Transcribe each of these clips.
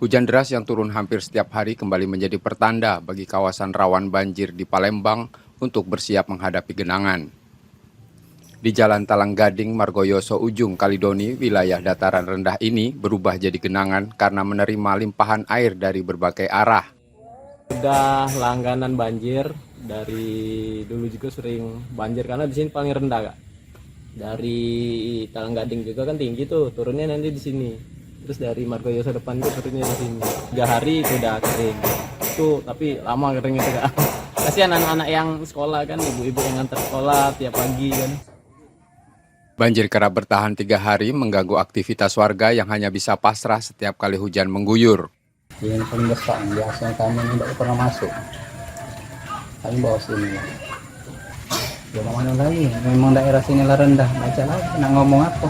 Hujan deras yang turun hampir setiap hari kembali menjadi pertanda bagi kawasan rawan banjir di Palembang untuk bersiap menghadapi genangan. Di Jalan Talang Gading, Margoyoso Ujung, Kalidoni, wilayah dataran rendah ini berubah jadi genangan karena menerima limpahan air dari berbagai arah. Udah langganan banjir, dari dulu juga sering banjir karena di sini paling rendah, Kak. Dari Talang Gading juga kan tinggi tuh, turunnya nanti di sini. Terus dari Margoyoso depan tuh turunnya di sini. 3 hari itu udah kering. Itu tapi lama kering itu, Kak. Kasihan anak-anak yang sekolah kan, ibu-ibu yang ngantar sekolah tiap pagi kan. Banjir kerap bertahan 3 hari mengganggu aktivitas warga yang hanya bisa pasrah setiap kali hujan mengguyur. Yang paling besar, biasanya kami tidak pernah masuk. Kami bawa sini. Ya mana lagi? Memang daerah sini lah rendah. Baca lagi, nak ngomong apa?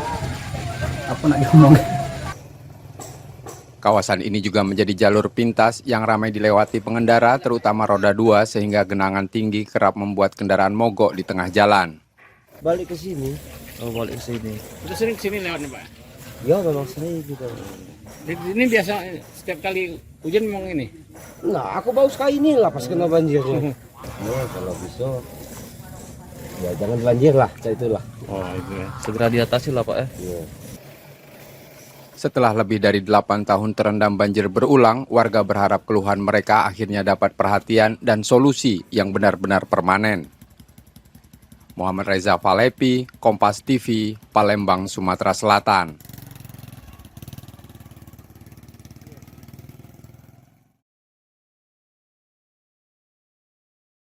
Apa nak ngomong? Kawasan ini juga menjadi jalur pintas yang ramai dilewati pengendara, terutama roda 2, sehingga genangan tinggi kerap membuat kendaraan mogok di tengah jalan. Balik ke sini. Oh, balik ke sini. Udah sering kesini lewat nih, Pak? Ya memang sering gitu. Ini biasa setiap kali hujan memang ini? Nah, aku baru sekali ini lah pas kena banjirnya. Ya, kalau bisa ya jangan banjir lah, itulah. Oh, itu ya. Segera diatasi lah, Pak ya. Ya. Setelah lebih dari 8 tahun terendam banjir berulang, warga berharap keluhan mereka akhirnya dapat perhatian dan solusi yang benar-benar permanen. Muhammad Reza Falepi, Kompas TV, Palembang, Sumatera Selatan.